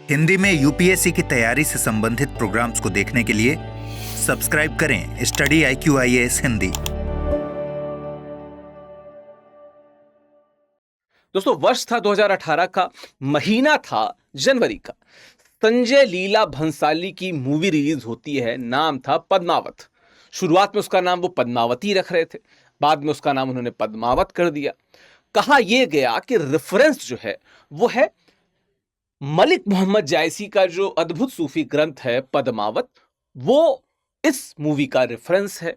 हिंदी में यूपीएससी की तैयारी से संबंधित प्रोग्राम्स को देखने के लिए सब्सक्राइब करें स्टडी IQ-IAS हिंदी। दोस्तों, वर्ष था 2018 का, महीना था जनवरी का। संजय लीला भंसाली की मूवी रिलीज होती है, नाम था पद्मावत। शुरुआत में उसका नाम वो पद्मावती रख रहे थे, बाद में उसका नाम उन्होंने पद्मावत कर दिया। कहा यह गया कि रेफरेंस जो है वो है मलिक मोहम्मद जायसी का जो अद्भुत सूफी ग्रंथ है पद्मावत, वो इस मूवी का रेफरेंस है।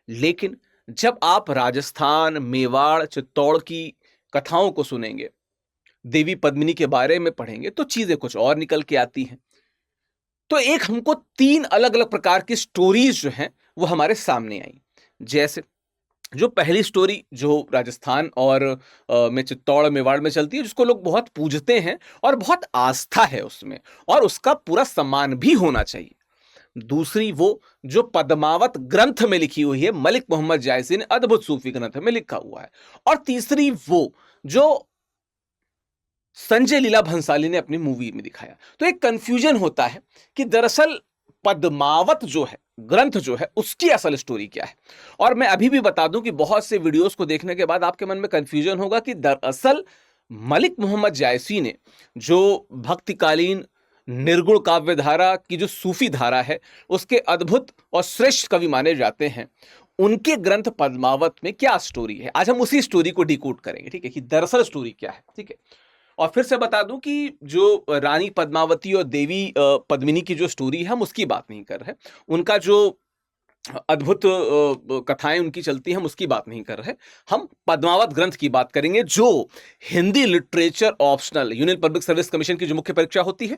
लेकिन जब आप राजस्थान, मेवाड़, चित्तौड़ की कथाओं को सुनेंगे, देवी पद्मिनी के बारे में पढ़ेंगे, तो चीजें कुछ और निकल के आती हैं। तो एक हमको 3 अलग अलग प्रकार की स्टोरीज जो हैं वो हमारे सामने आई। जैसे जो पहली स्टोरी जो राजस्थान और में चित्तौड़ मेवाड़ में चलती है, जिसको लोग बहुत पूजते हैं और बहुत आस्था है उसमें, और उसका पूरा सम्मान भी होना चाहिए। दूसरी वो जो पद्मावत ग्रंथ में लिखी हुई है, मलिक मोहम्मद जायसी ने अद्भुत सूफी ग्रंथ में लिखा हुआ है। और तीसरी वो जो संजय लीला भंसाली ने अपनी मूवी में दिखाया। तो एक कंफ्यूजन होता है कि दरअसल पद्मावत जो है, ग्रंथ जो है, उसकी असल स्टोरी क्या है। और मैं अभी भी बता दूं कि बहुत से वीडियोस को देखने के बाद आपके मन में कंफ्यूजन होगा कि दरअसल मलिक मोहम्मद जायसी ने जो भक्तिकालीन निर्गुण काव्य धारा की जो सूफी धारा है, उसके अद्भुत और श्रेष्ठ कवि माने जाते हैं, उनके ग्रंथ पद्मावत में क्या स्टोरी है। आज हम उसी स्टोरी को डिकोड करेंगे, ठीक है, कि दरअसल स्टोरी क्या है। ठीक है, और फिर से बता दूं कि जो रानी पद्मावती और देवी पद्मिनी की जो स्टोरी है, हम उसकी बात नहीं कर रहे। उनका जो अद्भुत कथाएं उनकी चलती हैं, हम उसकी बात नहीं कर रहे। हम पद्मावत ग्रंथ की बात करेंगे, जो Hindi literature optional union public service commission की जो मुख्य परीक्षा होती है,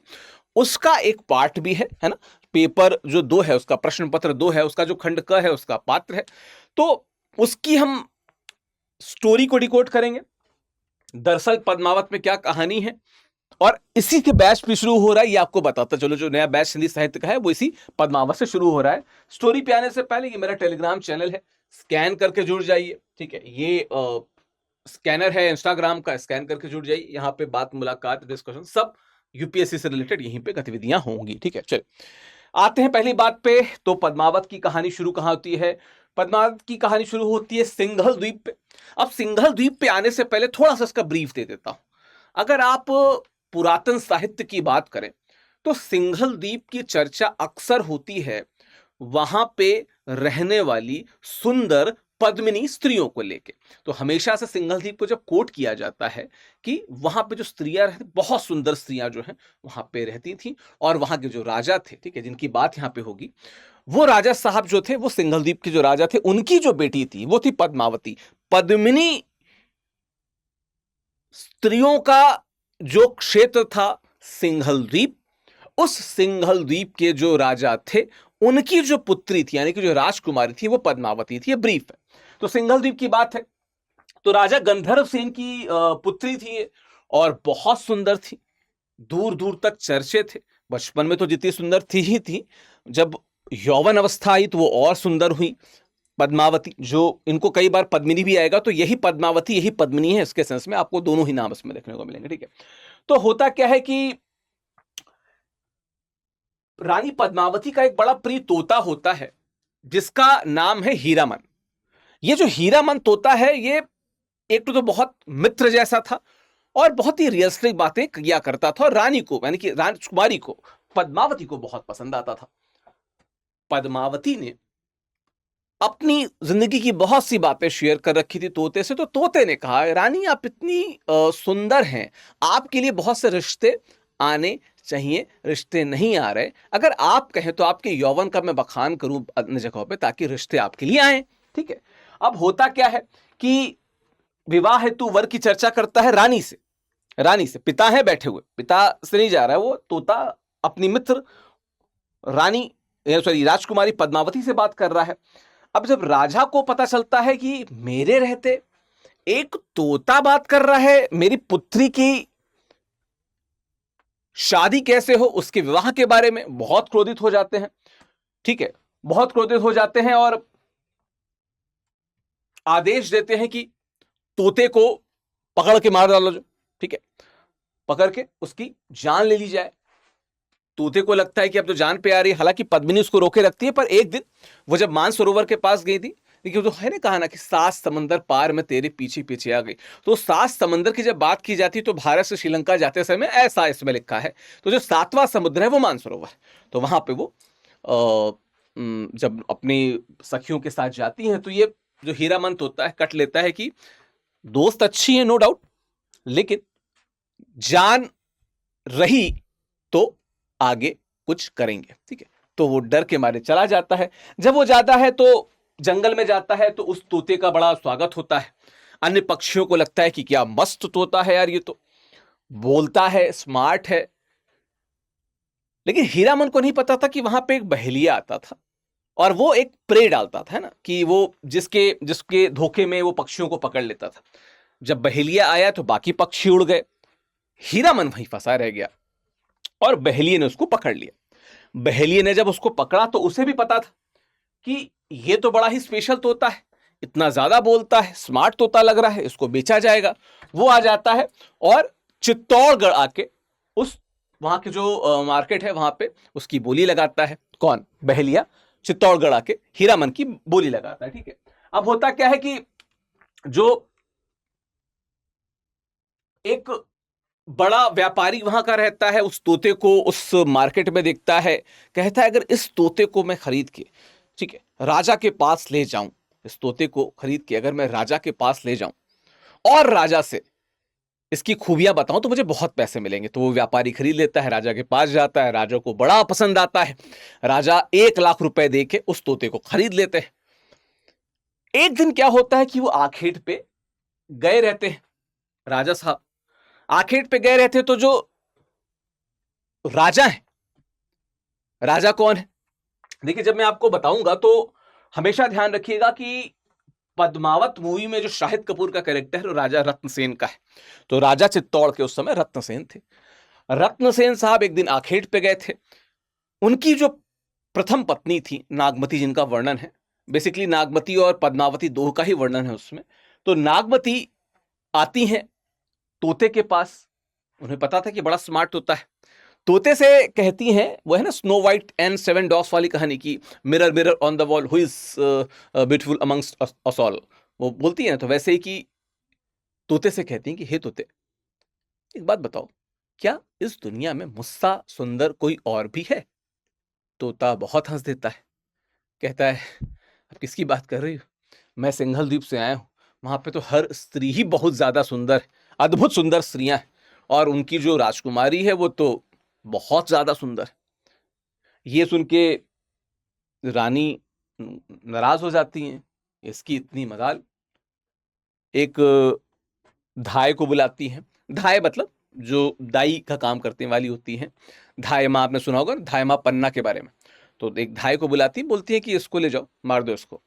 उसका एक पार्ट भी है ना। पेपर जो 2 है उसका, प्रश्न पत्र 2 है उसका, जो खंड क है उसका पात्र है। तो उसकी हम स्टोरी को डिकोड करेंगे, दरअसल पद्मावत में क्या कहानी है। और इसी से बैच भी शुरू हो रहा है, ये आपको बताता चलो। जो नया बैच हिंदी साहित्य का है वो इसी पद्मावत से शुरू हो रहा है। स्टोरी पे आने से पहले ये मेरा टेलीग्राम चैनल है, स्कैन करके जुड़ जाइए। ठीक है, ये स्कैनर है इंस्टाग्राम का, स्कैन करके जुड़ जाइए। यहाँ पे बात, मुलाकात, डिस्कशन सब यूपीएससी से रिलेटेड यहीं पे गतिविधियां होंगी। ठीक है, चलिए आते हैं पहली बात पे। तो पद्मावत की कहानी शुरू कहां होती है? पद्मावत की कहानी शुरू होती है सिंघल द्वीप पे। अब सिंघल द्वीप पे आने से पहले थोड़ा सा इसका ब्रीफ दे देता हूं। अगर आप पुरातन साहित्य की बात करें तो सिंघल द्वीप की चर्चा अक्सर होती है वहां पे रहने वाली सुंदर पद्मिनी स्त्रियों को लेके। तो हमेशा से सिंघल द्वीप को जब कोट किया जाता है कि वहां पे जो स्त्रियां रहती, बहुत सुंदर स्त्रियां जो हैं वहां पे रहती थी, और वहां के जो राजा थे, ठीक है, जिनकी बात यहां पे होगी, वो राजा साहब जो थे, वो सिंघल द्वीप के जो राजा थे, उनकी जो बेटी थी वो थी पद्मावती। पद्मिनी स्त्रियों का जो क्षेत्र था सिंघल द्वीप, उस सिंघल द्वीप के जो राजा थे, उनकी जो पुत्री थी, यानी कि जो राजकुमारी थी, वो पद्मावती थी। ये ब्रीफ है। तो सिंघल द्वीप की बात है, तो राजा गंधर्व सेन की पुत्री थी और बहुत सुंदर थी, दूर दूर तक चर्चे थे। बचपन में तो जितनी सुंदर थी ही थी, जब यौवन अवस्था आई तो वो और सुंदर हुई पद्मावती। जो इनको कई बार पद्मिनी भी आएगा, तो यही पद्मावती यही पद्मिनी है, इसके सेंस में आपको दोनों ही नाम इसमें देखने को मिलेंगे। ठीक है, तो होता क्या है कि रानी पद्मावती का एक बड़ा प्रिय तोता होता है, जिसका नाम है हीरामन। ये जो हीरामन तोता है, ये एक तो बहुत मित्र जैसा था और बहुत ही रियलिस्टिक बातें किया करता था, और रानी को, यानी कि राजकुमारी को, पद्मावती को बहुत पसंद आता था। पद्मावती ने अपनी जिंदगी की बहुत सी बातें शेयर कर रखी थी तोते से। तो तोते ने कहा, रानी आप इतनी सुंदर हैं, आपके लिए बहुत से रिश्ते आने चाहिए, रिश्ते नहीं आ रहे। अगर आप कहें तो आपके यौवन का मैं बखान करूं अन्य जगहों पे, ताकि रिश्ते आपके लिए आए। ठीक है, अब होता क्या है कि विवाह हेतु वर की चर्चा करता है रानी से। रानी से, पिता है बैठे हुए, पिता से नहीं जा रहा है वो तोता, अपनी मित्र रानी, सॉरी, राजकुमारी पद्मावती से बात कर रहा है। अब जब राजा को पता चलता है कि मेरे रहते एक तोता बात कर रहा है मेरी पुत्री की शादी कैसे हो, उसके विवाह के बारे में, बहुत क्रोधित हो जाते हैं। ठीक है, बहुत क्रोधित हो जाते हैं और आदेश देते हैं कि तोते को पकड़ के मार डालो जो, ठीक है, पकड़ के उसकी जान ले ली जाए। तोते को लगता है कि अब तो जान पे आ रही है, हालांकि पद्मिनी उसको रोके रखती है। पर एक दिन वो जब मानसरोवर के पास गई थी, देखिए जो है ना कहा ना कि 7 समंदर पार में तेरे पीछे पीछे आ गई, तो 7 समंदर की जब बात की जाती है तो भारत से श्रीलंका जाते समय ऐसा इसमें लिखा है। तो जो 7वां समुद्र है वो मानसरोवर, तो वहां पे वो जब अपनी सखियों के साथ जाती हैं तो ये जो हीरामन तोता है कट लेता है कि दोस्त अच्छी है नो डाउट, लेकिन जान रही तो आगे कुछ करेंगे, ठीक है। तो वो डर के मारे चला जाता है। जब वो जाता है तो जंगल में जाता है तो उस तोते का बड़ा स्वागत होता है। अन्य पक्षियों को लगता है कि क्या मस्त तोता है यार, ये तो बोलता है, स्मार्ट है। लेकिन हीरामन को नहीं पता था कि वहां पे एक बहेलिया आता था और वो एक प्रे डालता था, है ना, कि वो जिसके जिसके धोखे में वो पक्षियों को पकड़ लेता था। जब बहेलिया आया तो बाकी पक्षी उड़ गए, हीरामन वहीं फंसा रह गया और बहेलिये ने उसको पकड़ लिया। बहेलिये ने जब उसको पकड़ा तो उसे भी पता था कि ये तो बड़ा ही स्पेशल तोता है, इतना ज्यादा बोलता है, स्मार्ट तोता लग रहा है, इसको बेचा जाएगा। वो आ जाता है और चित्तौड़गढ़ आके उस वहां के जो मार्केट है वहां पे उसकी बोली लगाता है। कौन? बहेलिया चित्तौड़गढ़ आके हीरामन की बोली लगाता है, ठीक है। अब होता क्या है कि जो एक बड़ा व्यापारी वहां का रहता है उस तोते को उस मार्केट में देखता है, कहता है अगर इस तोते को मैं खरीद के, ठीक है, राजा के पास ले जाऊं, इस तोते को खरीद के अगर मैं राजा के पास ले जाऊं और राजा से इसकी खूबियां बताऊं तो मुझे बहुत पैसे मिलेंगे। तो वो व्यापारी खरीद लेता है, राजा के पास जाता है, राजा को बड़ा पसंद आता है, राजा 1 लाख रुपए दे के उस तोते को खरीद लेते हैं। एक दिन क्या होता है कि वो आखेट पे गए रहते हैं, राजा साहब आखेट पे गए रहते, तो जो राजा है, राजा कौन है देखिए जब मैं आपको बताऊंगा तो हमेशा ध्यान रखिएगा कि पद्मावत मूवी में जो शाहिद कपूर का कैरेक्टर है वो राजा रत्नसेन का है। तो राजा चित्तौड़ के उस समय रत्नसेन थे। रत्नसेन साहब एक दिन आखेट पे गए थे। उनकी जो प्रथम पत्नी थी नागमती, जिनका वर्णन है, बेसिकली नागमती और पद्मावती दो का ही वर्णन है उसमें। तो नागमती आती हैं तोते के पास, उन्हें पता था कि बड़ा स्मार्ट तोता है। तोते से कहती हैं, वो है ना स्नो वाइट एंड 7 डॉग्स वाली कहानी की, mirror mirror on the wall who is beautiful amongst us all, वो बोलती है। तो वैसे ही कि तोते से कहती हैं कि हे तोते, एक बात बताओ, क्या इस दुनिया में मुझसा सुंदर कोई और भी है? तोता बहुत हंस देता है, कहता है अब किसकी बात कर रही हो, मैं सिंघल द्वीप से आया हूं, वहां पे तो हर स्त्री ही बहुत ज्यादा सुंदर, अद्भुत सुंदर स्त्रियां हैं, और उनकी जो राजकुमारी है वो तो बहुत ज्यादा सुंदर। ये सुन के रानी नाराज हो जाती हैं, इसकी इतनी मजाल। एक धाय को बुलाती हैं, धाय मतलब जो दाई का काम करने वाली होती हैं, धाय माँ आपने सुना होगा, धाय माँ पन्ना के बारे में। तो एक धाय को बुलाती है, बोलती है कि इसको ले जाओ, मार दो इसको।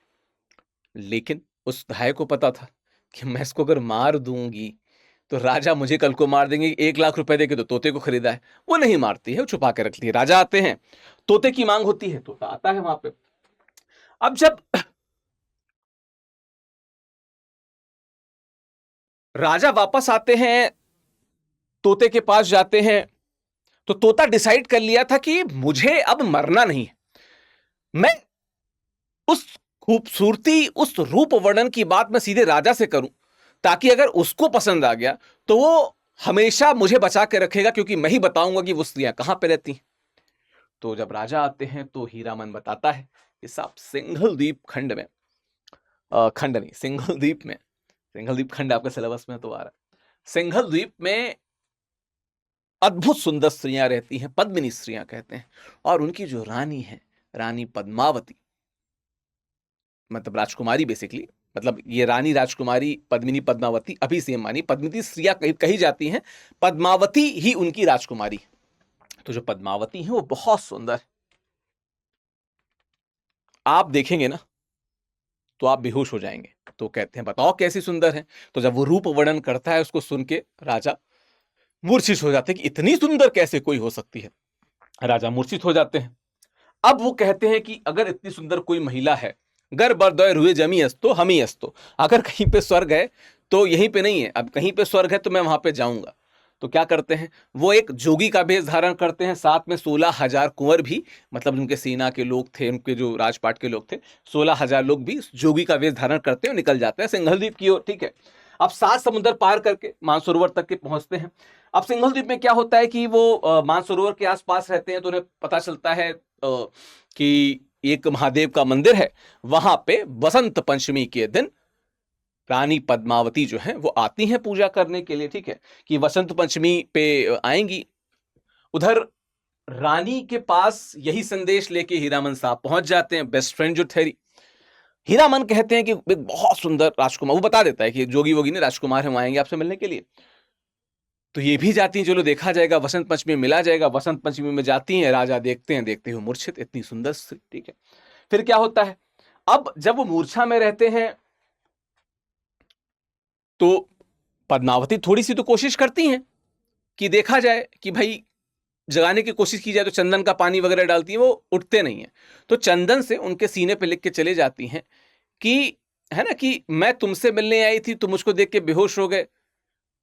लेकिन उस धाय को पता था कि मैं इसको अगर मार दूंगी तो राजा मुझे कल को मार देंगे, 1 लाख रुपए देके तो तोते को खरीदा है। वो नहीं मारती है, वो छुपा के रखती है। राजा आते हैं, तोते की मांग होती है, तोता आता है वहां पे। अब जब राजा वापस आते हैं, तोते के पास जाते हैं, तो तोता डिसाइड कर लिया था कि मुझे अब मरना नहीं है, मैं उस खूबसूरती, उस रूप वर्णन की बात मैं सीधे राजा से करूं, ताकि अगर उसको पसंद आ गया तो वो हमेशा मुझे बचा के रखेगा, क्योंकि मैं ही बताऊंगा कि वो स्त्रियां कहां पे रहती हैं। तो जब राजा आते हैं तो हीरामन बताता है कि साहब सिंघल द्वीप खंड में, खंड नहीं, सिंघल द्वीप में, सिंघल द्वीप खंड आपके सिलेबस में तो आ रहा है, सिंघल द्वीप में अद्भुत सुंदर स्त्रियां रहती हैं, पद्मिनी स्त्रियां कहते हैं, और उनकी जो रानी है, रानी पद्मावती, मतलब राजकुमारी बेसिकली, मतलब ये रानी राजकुमारी पद्मिनी पद्मावती अभी सेम मानी, पद्मिनी स्त्रियां कही जाती हैं, पद्मावती ही उनकी राजकुमारी। तो जो पद्मावती है वो बहुत सुंदर, आप देखेंगे ना तो आप बेहोश हो जाएंगे। तो कहते हैं बताओ कैसी सुंदर है। तो जब वो रूप वर्णन करता है उसको सुन के राजा मूर्छित हो जाते हैं कि इतनी सुंदर कैसे कोई हो सकती है। राजा मूर्छित हो जाते हैं। अब वो कहते हैं कि अगर इतनी सुंदर कोई महिला है, गर बरदौर हुए जमी अस्तो हम ही अस्तो, अगर कहीं पे स्वर्ग है तो यहीं पे नहीं है, अब कहीं पे स्वर्ग है तो मैं वहां पे जाऊंगा। तो क्या करते हैं, वो एक जोगी का भेष धारण करते हैं, साथ में 16,000 कुंवर भी, मतलब उनके सेना के लोग थे, उनके जो राजपाट के लोग थे, 16,000 लोग भी जोगी का वेश धारण करते हैं और निकल जाते हैं सिंघल द्वीप की ओर। ठीक है, अब 7 समुद्र पार करके मानसरोवर तक के पहुंचते हैं। अब सिंघल द्वीप में क्या होता है कि वो मानसरोवर के आसपास रहते हैं, तो उन्हें पता चलता है कि एक महादेव का मंदिर है, वहां पे वसंत पंचमी के दिन रानी पद्मावती जो है वो आती हैं पूजा करने के लिए। ठीक है, कि वसंत पंचमी पे आएंगी। उधर रानी के पास यही संदेश लेके हीरामन साहब पहुंच जाते हैं, बेस्ट फ्रेंड जो थे। हीरामन कहते हैं कि एक बहुत सुंदर राजकुमार, वो बता देता है कि जोगी वोगी ने राजकुमार है, वो आएंगे आपसे मिलने के लिए। तो ये भी जाती हैं, चलो देखा जाएगा, वसंत पंचमी में मिला जाएगा। वसंत पंचमी में जाती हैं, राजा देखते हैं, देखते हुए मूर्छित, इतनी सुंदर स्त्री। ठीक है, फिर क्या होता है, अब जब वो मूर्छा में रहते हैं तो पद्मावती थोड़ी सी तो कोशिश करती हैं कि देखा जाए कि भाई जगाने की कोशिश की जाए, तो चंदन का पानी वगैरह डालती हैं, वो उठते नहीं हैं। तो चंदन से उनके सीने पे लिख के चले जाती हैं कि, है ना, कि मैं तुमसे मिलने आई थी, तुम मुझको देख के बेहोश हो गए,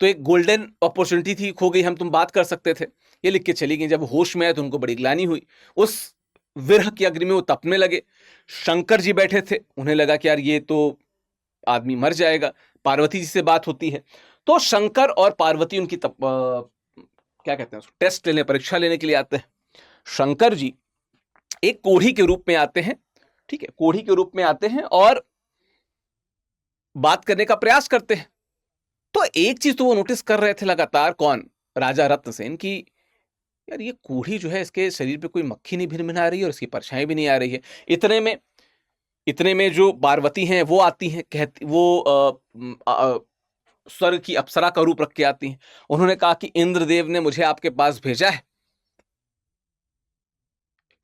तो एक गोल्डन अपॉर्चुनिटी थी, खो गई, हम तुम बात कर सकते थे। ये लिख के चली गई। जब होश में आए तो उनको बड़ी ग्लानि हुई, उस विरह की अग्नि में वो तपने लगे। शंकर जी बैठे थे, उन्हें लगा कि यार ये तो आदमी मर जाएगा। पार्वती जी से बात होती है, तो शंकर और पार्वती उनकी क्या कहते हैं, टेस्ट लेने, परीक्षा लेने के लिए आते हैं। शंकर जी एक कोढ़ी के रूप में आते हैं। ठीक है, कोढ़ी के रूप में आते हैं और बात करने का प्रयास करते हैं। तो एक चीज तो वो नोटिस कर रहे थे लगातार, कौन, राजा रत्नसेन, की यार ये कोढ़ी जो है, इसके शरीर पे कोई मक्खी नहीं भिनभिना रही है और इसकी परछाई भी नहीं आ रही है। इतने में जो पार्वती हैं वो आती हैं, कहती वो स्वर्ग की अप्सरा का रूप रख के आती हैं। उन्होंने कहा कि इंद्रदेव ने मुझे आपके पास भेजा है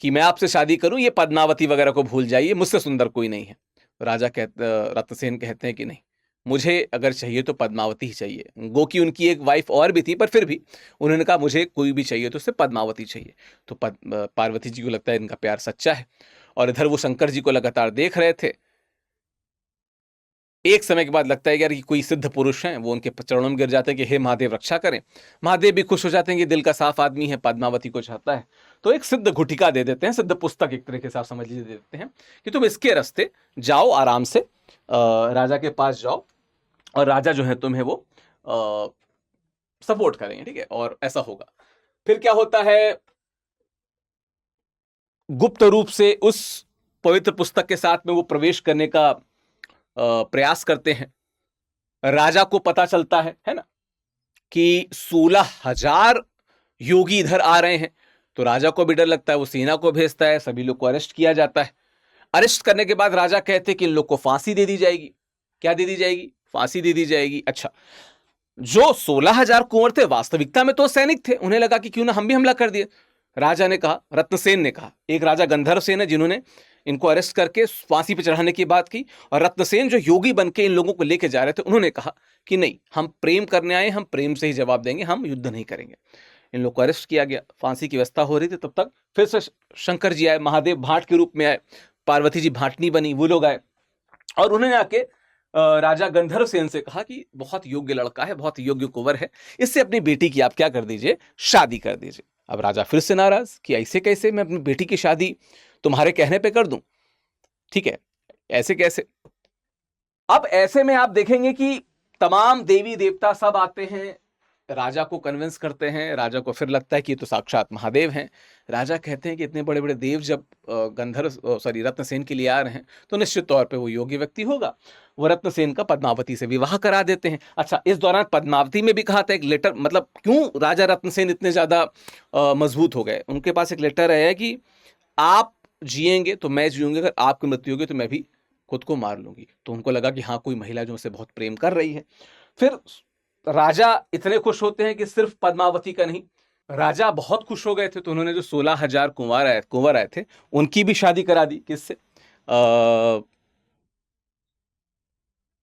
कि मैं आपसे शादी करूं, ये पद्मावती वगैरह को भूल जाइए, मुझसे सुंदर कोई नहीं है। रत्नसेन कहते हैं कि नहीं, मुझे अगर चाहिए तो पद्मावती ही चाहिए। गो की उनकी एक वाइफ और भी थी, पर फिर भी उन्होंने कहा मुझे कोई भी चाहिए तो उससे पद्मावती चाहिए। तो पार्वती जी को लगता है इनका प्यार सच्चा है, और इधर वो शंकर जी को लगातार देख रहे थे। एक समय के बाद लगता है यार कि कोई सिद्ध पुरुष हैं, वो उनके चरणों में गिर जाते हैं कि हे महादेव रक्षा करें। महादेव भी खुश हो जाते हैं कि दिल का साफ आदमी है, पद्मावती को चाहता है। तो एक सिद्ध घुटिका दे देते हैं, सिद्ध पुस्तक एक तरीके से आप समझ लीजिए दे देते हैं कि तुम इसके रास्ते जाओ, आराम से राजा के पास जाओ, और राजा जो है तुम्हें वो सपोर्ट करेंगे। ठीक है, और ऐसा होगा। फिर क्या होता है, गुप्त रूप से उस पवित्र पुस्तक के साथ में वो प्रवेश करने का प्रयास करते हैं। राजा को पता चलता है ना, कि 16,000 योगी इधर आ रहे हैं। तो राजा को भी डर लगता है, वो सेना को भेजता है, सभी लोग को अरेस्ट किया जाता है। अरेस्ट करने के बाद राजा कहते हैं कि इन लोग को फांसी दे दी जाएगी। क्या दे दी जाएगी? फांसी दे दी जाएगी। अच्छा, जो 16,000 कुंवर थे वास्तविकता में तो सैनिक थे, उन्हें लगा कि क्यों ना हम भी हमला कर दिए। राजा ने कहा, रत्नसेन ने कहा, एक राजा गंधर्व सेन है जिन्होंने इनको अरेस्ट करके फांसी पे चढ़ाने की बात की, और रत्नसेन जो योगी बन के इन लोगों को लेके जा रहे थे, उन्होंने कहा कि नहीं, हम प्रेम करने आए, हम प्रेम से ही जवाब देंगे, हम युद्ध नहीं करेंगे। इन लोग को अरेस्ट किया गया, फांसी की व्यवस्था हो रही थी। तब तक फिर से शंकर जी आए, महादेव भाट के रूप में आए, पार्वती जी भाटनी बनी, वो लोग आए, और उन्होंने आके राजा गंधर्व सेन से कहा कि बहुत योग्य लड़का है, बहुत योग्य कुंवर है, इससे अपनी बेटी की आप क्या कर दीजिए, शादी कर दीजिए। अब राजा फिर से नाराज कि ऐसे कैसे, मैं अपनी बेटी की शादी तुम्हारे कहने पे कर दूं? ठीक है, ऐसे कैसे? अब ऐसे में आप देखेंगे कि तमाम देवी देवता सब आते हैं, राजा को कन्विंस करते हैं। राजा को फिर लगता है कि ये तो साक्षात महादेव हैं। राजा कहते हैं कि इतने बड़े बड़े देव जब रत्नसेन के लिए आ रहे हैं, तो निश्चित तौर पे वो योग्य व्यक्ति होगा। वो रत्नसेन का पद्मावती से विवाह करा देते हैं। अच्छा, इस दौरान पद्मावती में भी कहा था एक लेटर, मतलब क्यों राजा रत्नसेन इतने ज्यादा मजबूत हो गए, उनके पास एक लेटर है कि आप जिएंगे तो मैं जीऊंगी, अगर आपकी मृत्यु होगी तो मैं भी खुद को मार लूंगी। तो उनको लगा कि हाँ, कोई महिला जो मुझसे बहुत प्रेम कर रही है। फिर राजा इतने खुश होते हैं कि सिर्फ पद्मावती का नहीं, राजा बहुत खुश हो गए थे, तो उन्होंने जो 16,000 कुंवर आए थे, उनकी भी शादी करा दी। किससे?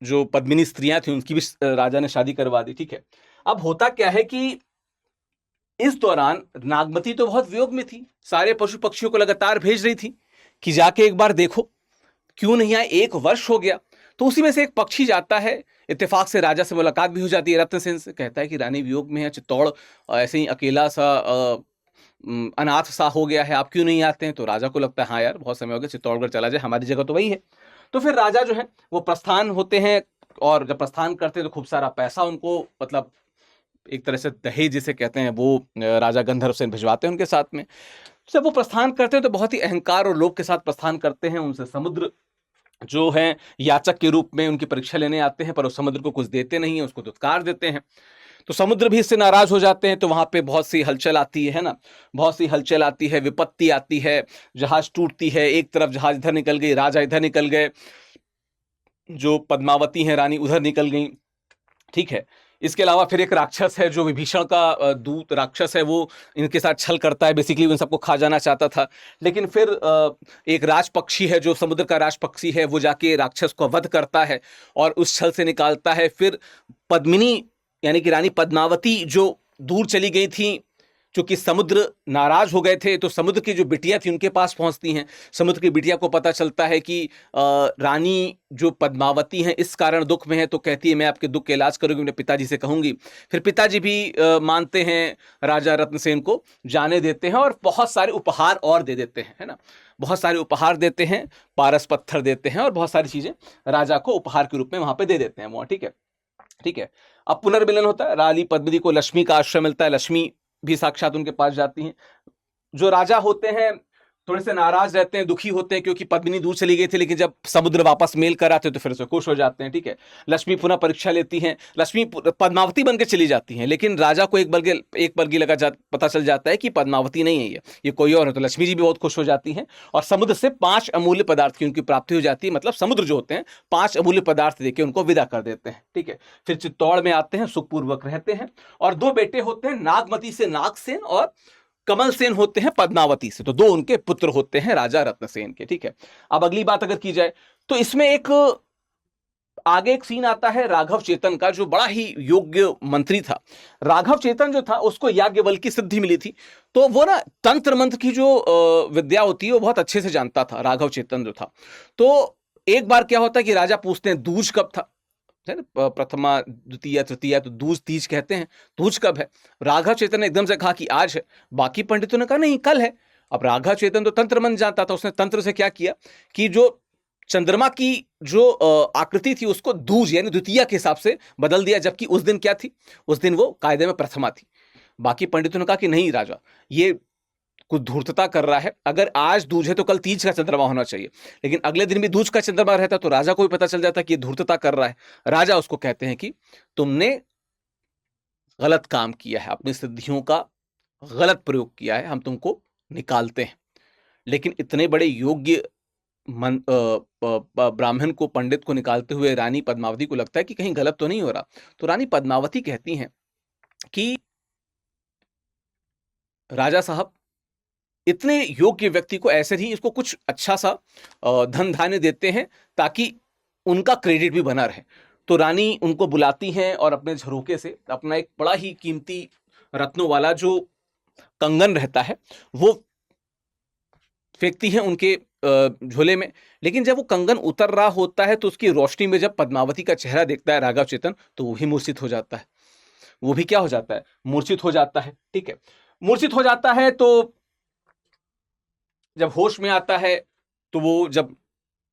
जो पद्मिनी स्त्रियां थी उनकी भी राजा ने शादी करवा दी। ठीक है, अब होता क्या है कि इस दौरान नागमती तो बहुत वियोग में थी, सारे पशु पक्षियों को लगातार भेज रही थी कि जाके एक बार देखो, क्यों नहीं आए, 1 वर्ष हो गया। तो उसी में से एक पक्षी जाता है, इत्तेफाक से राजा से मुलाकात भी हो जाती है रत्नसेन से। कहता है कि रानी वियोग में है, चित्तौड़ ऐसे ही अकेला सा अनाथ सा हो गया है, आप क्यों नहीं आते हैं? तो राजा को लगता है हाँ यार बहुत समय हो गया, चित्तौड़गढ़ चला जाए, हमारी जगह तो वही है। तो फिर राजा जो है वो प्रस्थान होते हैं, और जब प्रस्थान करते हैं तो खूब सारा पैसा उनको, मतलब एक तरह से दहेज जिसे कहते हैं, वो राजा गंधर्व सेन भिजवाते हैं उनके साथ में। जब वो प्रस्थान करते हैं तो बहुत ही अहंकार और लोभ के साथ प्रस्थान करते हैं। उनसे समुद्र जो है याचक के रूप में उनकी परीक्षा लेने आते हैं, पर वो समुद्र को कुछ देते नहीं है, उसको दुत्कार देते हैं। तो समुद्र भी इससे नाराज हो जाते हैं। तो वहां पे बहुत सी हलचल आती है ना, बहुत सी हलचल आती है, विपत्ति आती है, जहाज टूटती है, एक तरफ जहाज इधर निकल गई, राजा इधर निकल गए, जो पद्मावती हैं रानी उधर निकल गई, ठीक है। इसके अलावा फिर एक राक्षस है जो विभीषण का दूत राक्षस है, वो इनके साथ छल करता है, बेसिकली उन सबको खा जाना चाहता था। लेकिन फिर एक राजपक्षी है जो समुद्र का राजपक्षी है, वो जाके राक्षस को वध करता है और उस छल से निकालता है। फिर पद्मिनी यानी कि रानी पद्मावती जो दूर चली गई थी, क्योंकि समुद्र नाराज हो गए थे, तो समुद्र की जो बिटिया थी उनके पास पहुंचती हैं। समुद्र की बिटिया को पता चलता है कि रानी जो पद्मावती हैं इस कारण दुख में है, तो कहती है मैं आपके दुख का इलाज करूंगी, अपने पिताजी से कहूंगी। फिर पिताजी भी मानते हैं, राजा रत्नसेन को जाने देते हैं और बहुत सारे उपहार और दे देते हैं, है ना, बहुत सारे उपहार देते हैं, पारस पत्थर देते हैं और बहुत सारी चीजें राजा को उपहार के रूप में वहां पे दे देते हैं वो, ठीक है, ठीक है। अब पुनर्मिलन होता है, रानी पद्मिनी को लक्ष्मी का आश्रय मिलता है, लक्ष्मी भी साक्षात उनके पास जाती हैं। जो राजा होते हैं थोड़े से नाराज रहते हैं, दुखी होते हैं, क्योंकि पद्मिनी दूर चली गई थी, लेकिन जब समुद्र वापस मेल कर आते हैं तो फिर से खुश हो जाते हैं, ठीक है। लक्ष्मी पुनः परीक्षा लेती हैं, लक्ष्मी पद्मावती बनकर चली जाती हैं, लेकिन राजा को एक बल्कि पता चल जाता है कि पद्मावती नहीं है, ये कोई और है। तो लक्ष्मी जी भी बहुत खुश हो जाती हैं और समुद्र से 5 अमूल्य पदार्थ की उनकी प्राप्ति हो जाती है। मतलब समुद्र जो होते हैं 5 अमूल्य पदार्थ देके उनको विदा कर देते हैं, ठीक है। फिर चित्तौड़ में आते हैं, सुखपूर्वक रहते हैं, और 2 बेटे होते हैं, नागमती से नागसेन और कमल सेन होते हैं पद्मावती से। तो 2 उनके पुत्र होते हैं राजा रत्नसेन के, ठीक है। अब अगली बात अगर की जाए तो इसमें आगे एक सीन आता है राघव चेतन का, जो बड़ा ही योग्य मंत्री था। राघव चेतन जो था उसको याज्ञवल्क्य की सिद्धि मिली थी, तो वो ना तंत्र मंत्र की जो विद्या होती है वो बहुत अच्छे से जानता था राघव चेतन जो था। तो एक बार क्या होता है कि राजा पूछते हैं दूज कब था, है ना, प्रथमा द्वितीय तृतीया, तो दूज तीज कहते हैं, दूज कब है? राघव चेतन ने एकदम से कहा कि आज है। बाकी पंडितों ने कहा नहीं कल है। अब राघव चेतन तो तंत्र मंत्र जानता था, उसने तंत्र से क्या किया कि जो चंद्रमा की जो आकृति थी उसको दूज यानी द्वितीया के हिसाब से बदल दिया, जबकि उस दिन क्या थी, उस दिन वो कायदे में प्रथमा थी। बाकी पंडितों ने कहा कि नहीं राजा, ये कुछ धूर्तता कर रहा है, अगर आज दूज है तो कल तीज का चंद्रमा होना चाहिए। लेकिन अगले दिन भी दूज का चंद्रमा रहता तो राजा को भी पता चल जाता कि ये धूर्तता कर रहा है। राजा उसको कहते हैं कि तुमने गलत काम किया है, अपनी सिद्धियों का गलत प्रयोग किया है, हम तुमको निकालते हैं। लेकिन इतने बड़े योग्य ब्राह्मण को, पंडित को निकालते हुए रानी पद्मावती को लगता है कि कहीं गलत तो नहीं हो रहा। तो रानी पद्मावती कहती हैं कि राजा साहब, इतने योग्य व्यक्ति को ऐसे ही इसको कुछ अच्छा सा धन धान्य देते हैं ताकि उनका क्रेडिट भी बना रहे। तो रानी उनको बुलाती हैं और अपने झरोके से अपना एक बड़ा ही कीमती रत्नों वाला जो कंगन रहता है वो फेंकती हैं उनके झोले में। लेकिन जब वो कंगन उतर रहा होता है तो उसकी रोशनी में जब पद्मावती का चेहरा देखता है राघव चेतन, तो वो भी मूर्छित हो जाता है। वो भी क्या हो जाता है? मूर्छित हो जाता है, ठीक है। मूर्छित हो जाता है तो जब होश में आता है तो वो जब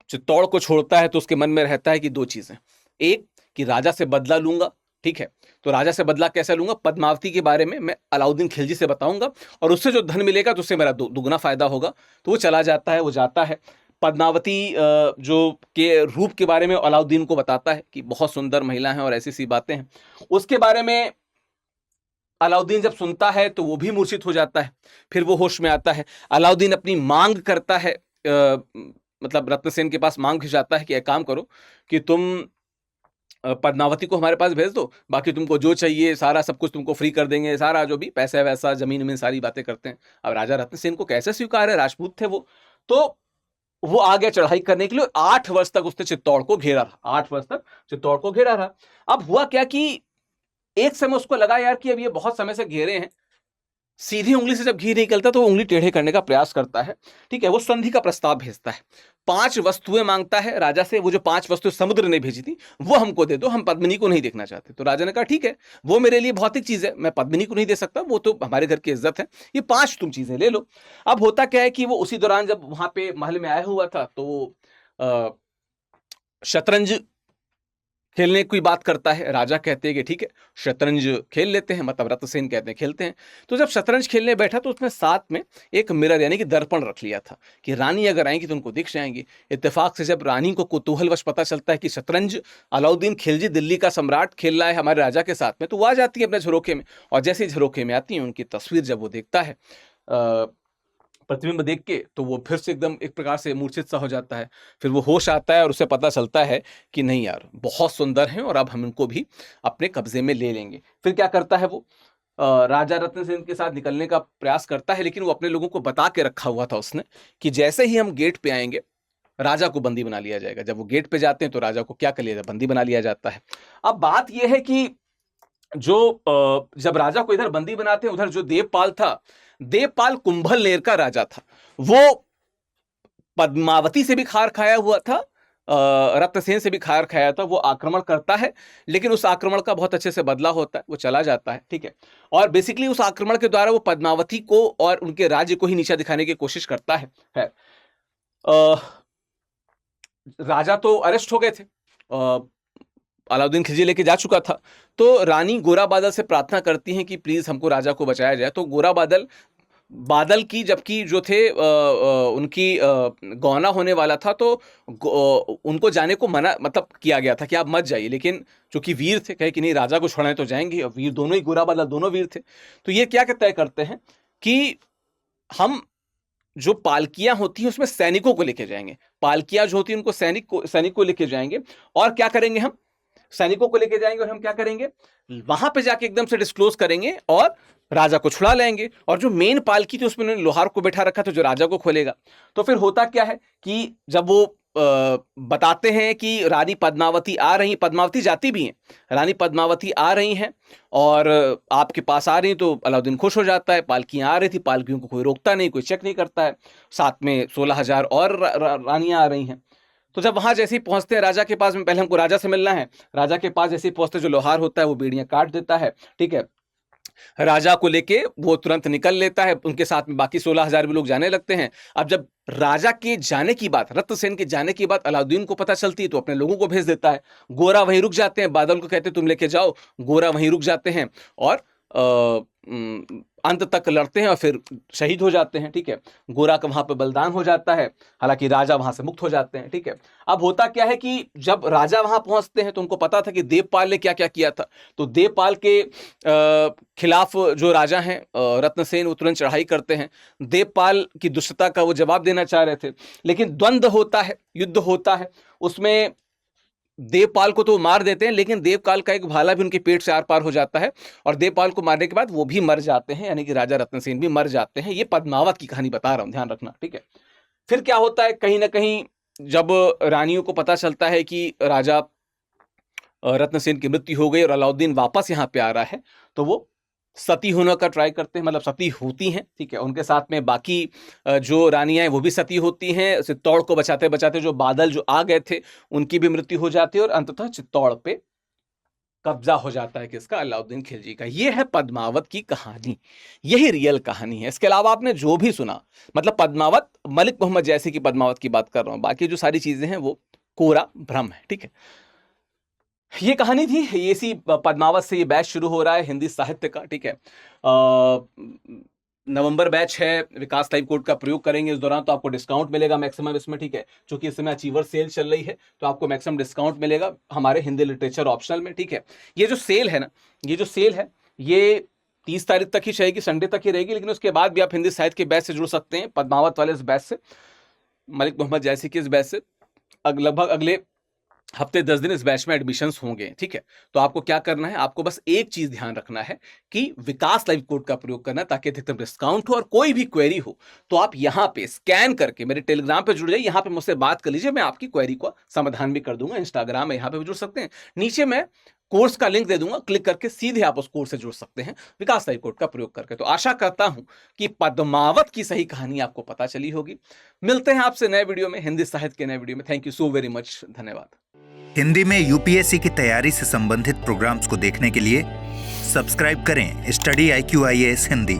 चित्तौड़ को छोड़ता है तो उसके मन में रहता है कि 2 चीजें, एक कि राजा से बदला लूंगा, ठीक है। तो राजा से बदला कैसे लूंगा? पद्मावती के बारे में मैं अलाउद्दीन खिलजी से बताऊंगा और उससे जो धन मिलेगा तो उससे मेरा दुगना फायदा होगा। तो वो चला जाता है, वो जाता है, पद्मावती जो के रूप के बारे में अलाउद्दीन को बताता है कि बहुत सुंदर महिला है और ऐसी सी बातें हैं। उसके बारे में अलाउद्दीन जब सुनता है तो वो भी मूर्छित हो जाता है। फिर वो होश में आता है, अलाउद्दीन अपनी मांग करता है, मतलब रत्नसेन के पास मांग भिजवाता है कि एक काम करो कि तुम पद्मावती को हमारे पास भेज दो, बाकी तुमको जो चाहिए सारा सब कुछ तुमको फ्री कर देंगे, सारा जो भी पैसा वैसा जमीन में सारी बातें करते हैं। अब राजा रत्नसेन को कैसे स्वीकार है, राजपूत थे वो, तो वो आगे चढ़ाई करने के लिए 8 वर्ष तक उसने चित्तौड़ को घेरा रहा, 8 वर्ष तक चित्तौड़ को घेरा रहा। अब हुआ क्या कि एक समय उसको लगा यार कि अब ये बहुत समय से घेरे हैं, सीधी उंगली से जब घी नहीं निकलता तो वो उंगली टेढ़े करने का प्रयास करता है, ठीक है। वो संधि का प्रस्ताव भेजता है, 5 वस्तुएं मांगता है राजा से। वो जो 5 वस्तुएं समुद्र ने भेजी थी वो हमको दे दो, हम पद्मिनी को नहीं देखना चाहते। तो राजा ने कहा ठीक है, वो मेरे लिए भौतिक चीज है, मैं पद्मिनी को नहीं दे सकता, वो तो हमारे घर की इज्जत है, ये 5 तुम चीजें ले लो। अब होता क्या है कि वो उसी दौरान जब वहां पे महल में आया हुआ था तो शतरंज खेलने की बात करता है। राजा कहते हैं कि ठीक है शतरंज खेल लेते हैं, मतलब रत्नसेन कहते हैं खेलते हैं। तो जब शतरंज खेलने बैठा तो उसने साथ में एक मिरर यानी कि दर्पण रख लिया था कि रानी अगर आएंगी तो उनको दिख जाएंगी। इत्तेफाक से जब रानी को कुतूहलवश पता चलता है कि शतरंज अलाउद्दीन खिलजी दिल्ली का सम्राट खेल रहा है हमारे राजा के साथ में, तो वो आ जाती है अपने झरोखे में। और जैसे ही झरोखे में आती है उनकी तस्वीर जब वो देखता है प्रतिबिंब देख के, तो वो फिर से एकदम एक प्रकार से मूर्छित सा हो जाता है। फिर वो होश आता है और उसे पता चलता है कि नहीं यार बहुत सुंदर हैं और अब हम इनको भी अपने कब्जे में ले लेंगे। फिर क्या करता है वो राजा रत्नसेन के साथ निकलने का प्रयास करता है, लेकिन वो अपने लोगों को बता के रखा हुआ था उसने कि जैसे ही हम गेट पे आएंगे राजा को बंदी बना लिया जाएगा। जब वो गेट पे जाते हैं तो राजा को क्या कर लिया जाता है, बंदी बना लिया जाता है। अब बात यह है कि जो जब राजा को इधर बंदी बनाते हैं, उधर जो देवपाल था, देवपाल कुंभलनेर का राजा था, वो पद्मावती से भी खार खाया हुआ था, रत्नसेन से भी खार खाया था। वो आक्रमण करता है लेकिन उस आक्रमण का बहुत अच्छे से बदला होता है, वो चला जाता है, ठीक है। और बेसिकली उस आक्रमण के द्वारा वो पद्मावती को और उनके राज्य को ही नीचा दिखाने की कोशिश करता है। राजा तो अरेस्ट हो गए थे, अलाउद्दीन खिलजी लेके जा चुका था। तो रानी गोरा बादल से प्रार्थना करती हैं कि प्लीज हमको राजा को बचाया जाए। तो गोरा बादल की जबकि जो थे उनकी गौना होने वाला था, तो उनको जाने को मना मतलब किया गया था कि आप मत जाइए। लेकिन चूंकि वीर थे, कहे कि नहीं राजा को छोड़ाने तो जाएंगे, और वीर दोनों ही, गोरा बादल दोनों वीर थे। तो ये क्या तय करते हैं कि हम जो पालकियां होती हैं उसमें सैनिकों को लेके जाएंगे। पालकियां जो होती हैं उनको सैनिक को लेके जाएंगे। और क्या करेंगे, हम सैनिकों को लेके जाएंगे और हम क्या करेंगे, वहां पे जाके एकदम से डिस्क्लोज करेंगे और राजा को छुड़ा लेंगे। और जो मेन पालकी थी उसमें उन्होंने लोहार को बैठा रखा था जो राजा को खोलेगा। तो फिर होता क्या है कि जब वो बताते हैं कि रानी पद्मावती आ रही, पद्मावती जाती भी हैं, रानी पद्मावती आ रही हैं और आपके पास आ रही हैं, तो अलाउद्दीन खुश हो जाता है। पालकियां आ रही थी, पालकियों को कोई रोकता नहीं, कोई चेक नहीं करता है। साथ में 16,000 और रानियां आ रही हैं। तो जब वहां जैसे ही पहुंचते हैं राजा के पास में, पहले हमको राजा से मिलना है, राजा के पास जैसे ही पहुंचते जो लोहार होता है वो बेड़ियां काट देता है, ठीक है। राजा को लेके वो तुरंत निकल लेता है, उनके साथ में बाकी 16,000 भी लोग जाने लगते हैं। अब जब राजा के जाने की बात, रत्नसेन के जाने की बात अलाउद्दीन को पता चलती है तो अपने लोगों को भेज देता है। गोरा वहीं रुक जाते हैं, बादल को कहते तुम लेके जाओ, गोरा वहीं रुक जाते हैं और अंत तक लड़ते हैं और फिर शहीद हो जाते हैं, ठीक है। गोरा का वहां पे बलिदान हो जाता है, हालांकि राजा वहां से मुक्त हो जाते हैं, ठीक है। अब होता क्या है कि जब राजा वहां पहुंचते हैं तो उनको पता था कि देवपाल ने क्या क्या किया था। तो देवपाल के खिलाफ जो राजा हैं रत्नसेन, वो तुरंत चढ़ाई करते हैं। देवपाल की दुष्टता का वो जवाब देना चाह रहे थे, लेकिन द्वंद्व होता है, युद्ध होता है, उसमें देवपाल को तो मार देते हैं, लेकिन देवपाल का एक भाला भी उनके पेट से आर पार हो जाता है और देवपाल को मारने के बाद वो भी मर जाते हैं, यानी कि राजा रत्नसेन भी मर जाते हैं। ये पद्मावत की कहानी बता रहा हूं, ध्यान रखना, ठीक है। फिर क्या होता है, कहीं ना कहीं जब रानियों को पता चलता है कि राजा रत्नसेन की मृत्यु हो गई और अलाउद्दीन वापस यहाँ पे आ रहा है, तो वो सती होने का ट्राई करते हैं, मतलब सती होती हैं, ठीक है। उनके साथ में बाकी जो रानियां हैं वो भी सती होती हैं। चित्तौड़ को बचाते बचाते जो बादल जो आ गए थे उनकी भी मृत्यु हो जाती है और अंततः चित्तौड़ पे कब्जा हो जाता है किसका, अलाउद्दीन खिलजी का। ये है पद्मावत की कहानी, यही रियल कहानी है। इसके अलावा आपने जो भी सुना, मतलब पद्मावत मलिक मोहम्मद जैसी की पद्मावत की बात कर रहा हूं, बाकी जो सारी चीजें हैं वो कोरा भ्रम है, ठीक है। ये कहानी थी, ये इसी पद्मावत से ये बैच शुरू हो रहा है हिंदी साहित्य का, ठीक है। नवंबर बैच है, विकास लाइव कोड का प्रयोग करेंगे इस दौरान तो आपको डिस्काउंट मिलेगा मैक्सिमम इसमें, ठीक है। क्योंकि इस समय अचीवर सेल चल रही है तो आपको मैक्सिमम डिस्काउंट मिलेगा हमारे हिंदी लिटरेचर ऑप्शनल में, ठीक है। ये जो सेल है ना, ये जो सेल है ये 30 तारीख तक ही रहेगी, संडे तक ही रहेगी, लेकिन उसके बाद भी आप हिंदी साहित्य के बैच से जुड़ सकते हैं, पद्मावत वाले इस बैच से, मलिक मोहम्मद जैसी के इस बैच से। लगभग अगले हफ्ते 10 दिन इस बैच में एडमिशंस होंगे, ठीक है। तो आपको क्या करना है, आपको बस एक चीज ध्यान रखना है कि विकास लाइव कोड का प्रयोग करना, ताकि अधिकतम डिस्काउंट हो। और कोई भी क्वेरी हो तो आप यहां पे स्कैन करके मेरे टेलीग्राम पे जुड़ जाइए, यहां पे मुझसे बात कर लीजिए, मैं आपकी क्वेरी का समाधान भी कर दूंगा। इंस्टाग्राम है, यहां पे भी जुड़ सकते हैं। नीचे मैं कोर्स का लिंक दे दूंगा, क्लिक करके सीधे आप उस कोर्स से जुड़ सकते हैं विकास साई कोड का प्रयोग करके। तो आशा करता हूं कि पद्मावत की सही कहानी आपको पता चली होगी। मिलते हैं आपसे नए वीडियो में, हिंदी साहित्य के नए वीडियो में। Thank you so very much, धन्यवाद। हिंदी में यूपीएससी की तैयारी से संबंधित प्रोग्राम्स को देखने के लिए सब्सक्राइब करें स्टडी IQ IAS हिंदी।